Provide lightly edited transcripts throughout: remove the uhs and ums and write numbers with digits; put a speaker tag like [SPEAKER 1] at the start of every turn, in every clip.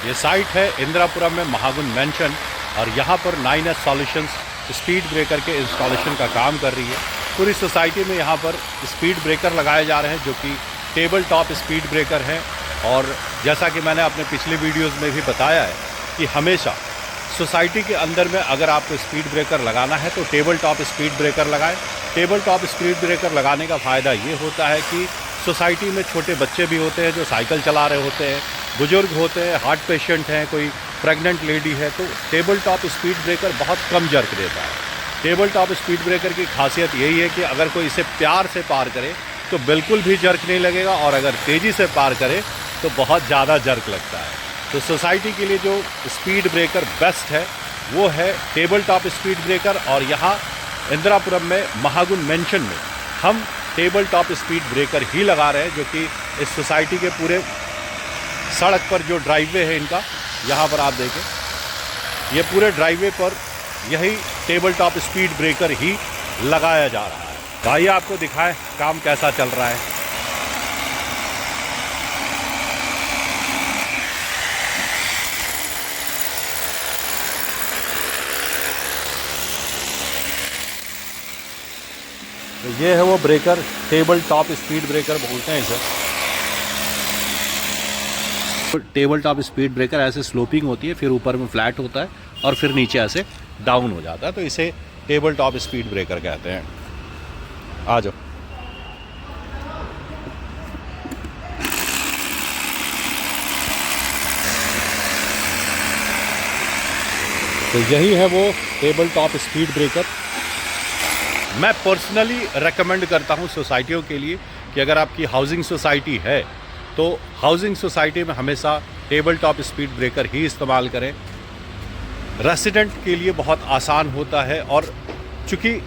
[SPEAKER 1] ये साइट है इंदिरापुरम में महागुन मेंशन और यहाँ पर 9S सॉल्यूशंस स्पीड ब्रेकर के इंस्टॉलेशन का काम कर रही है। पूरी सोसाइटी में यहाँ पर स्पीड ब्रेकर लगाए जा रहे हैं जो कि टेबल टॉप स्पीड ब्रेकर हैं। और जैसा कि मैंने अपने पिछले वीडियोज़ में भी बताया है कि हमेशा सोसाइटी के अंदर में अगर आपको स्पीड ब्रेकर लगाना है तो टेबल टॉप स्पीड ब्रेकर लगाएं। टेबल टॉप स्पीड ब्रेकर लगाने का फ़ायदा ये होता है कि सोसाइटी में छोटे बच्चे भी होते हैं जो साइकिल चला रहे होते हैं, बुजुर्ग होते हैं, हार्ट पेशेंट हैं, कोई प्रेग्नेंट लेडी है, तो टेबल टॉप स्पीड ब्रेकर बहुत कम जर्क देता है। टेबल टॉप स्पीड ब्रेकर की खासियत यही है कि अगर कोई इसे प्यार से पार करे तो बिल्कुल भी जर्क नहीं लगेगा और अगर तेज़ी से पार करे तो बहुत ज़्यादा जर्क लगता है। तो सोसाइटी के लिए जो स्पीड ब्रेकर बेस्ट है वो है टेबल टॉप स्पीड ब्रेकर। और यहाँ इंदिरापुरम में महागुन मेंशन में हम टेबल टॉप स्पीड ब्रेकर ही लगा रहे हैं, जो कि इस सोसाइटी के पूरे सड़क पर जो ड्राइववे है इनका, यहाँ पर आप देखें ये पूरे ड्राइववे पर यही टेबल टॉप स्पीड ब्रेकर ही लगाया जा रहा है। भाई आपको दिखाएं काम कैसा चल रहा है। तो ये है वो breaker, table top speed breaker बोलते हैं इसे। टेबल टॉप स्पीड ब्रेकर ऐसे स्लोपिंग होती है, फिर ऊपर में फ्लैट होता है और फिर नीचे ऐसे डाउन हो जाता है, तो इसे टेबल टॉप स्पीड ब्रेकर कहते हैं। आ जाओ। तो यही है वो टेबल टॉप स्पीड ब्रेकर। मैं पर्सनली रेकमेंड करता हूँ सोसाइटियों के लिए कि अगर आपकी हाउसिंग सोसाइटी है तो हाउसिंग सोसाइटी में हमेशा टेबल टॉप स्पीड ब्रेकर ही इस्तेमाल करें। रेसिडेंट के लिए बहुत आसान होता है और चूँकि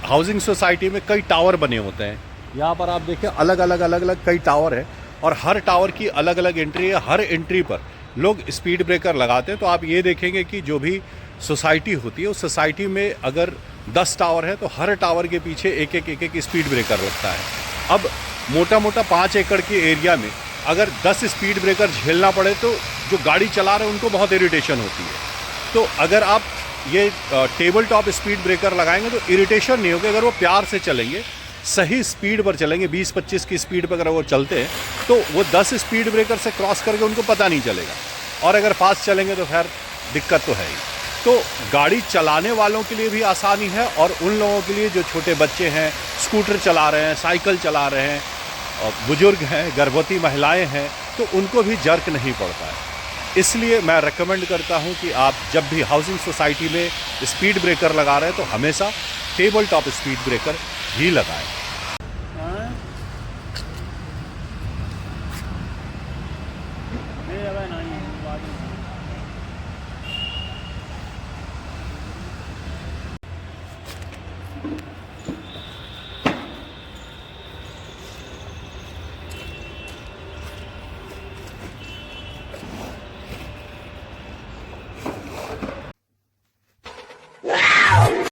[SPEAKER 1] हाउसिंग सोसाइटी में कई टावर बने होते हैं, यहाँ पर आप देखें अलग अलग कई टावर है और हर टावर की अलग अलग एंट्री है। हर एंट्री पर लोग स्पीड ब्रेकर लगाते हैं। तो आप ये देखेंगे कि जो भी सोसाइटी होती है उस सोसाइटी में अगर 10 टावर है तो हर टावर के पीछे एक एक स्पीड ब्रेकर लगता है। अब मोटा 5 एकड़ के एरिया में अगर 10 स्पीड ब्रेकर झेलना पड़े तो जो गाड़ी चला रहे हैं उनको बहुत इरिटेशन होती है। तो अगर आप ये टेबल टॉप स्पीड ब्रेकर लगाएंगे तो इरिटेशन नहीं होगी। अगर वो प्यार से चलेंगे, सही स्पीड पर चलेंगे, 20-25 की स्पीड पर अगर वो चलते हैं तो वो 10 स्पीड ब्रेकर से क्रॉस करके उनको पता नहीं चलेगा। और अगर फास्ट चलेंगे तो खैर दिक्कत तो है ही। तो गाड़ी चलाने वालों के लिए भी आसानी है और उन लोगों के लिए जो छोटे बच्चे हैं, स्कूटर चला रहे हैं, साइकिल चला रहे हैं, और बुजुर्ग हैं, गर्भवती महिलाएं हैं, तो उनको भी जर्क नहीं पड़ता है। इसलिए मैं रेकमेंड करता हूं कि आप जब भी हाउसिंग सोसाइटी में स्पीड ब्रेकर लगा रहे हैं तो हमेशा टेबल टॉप स्पीड ब्रेकर ही लगाएं।
[SPEAKER 2] नहीं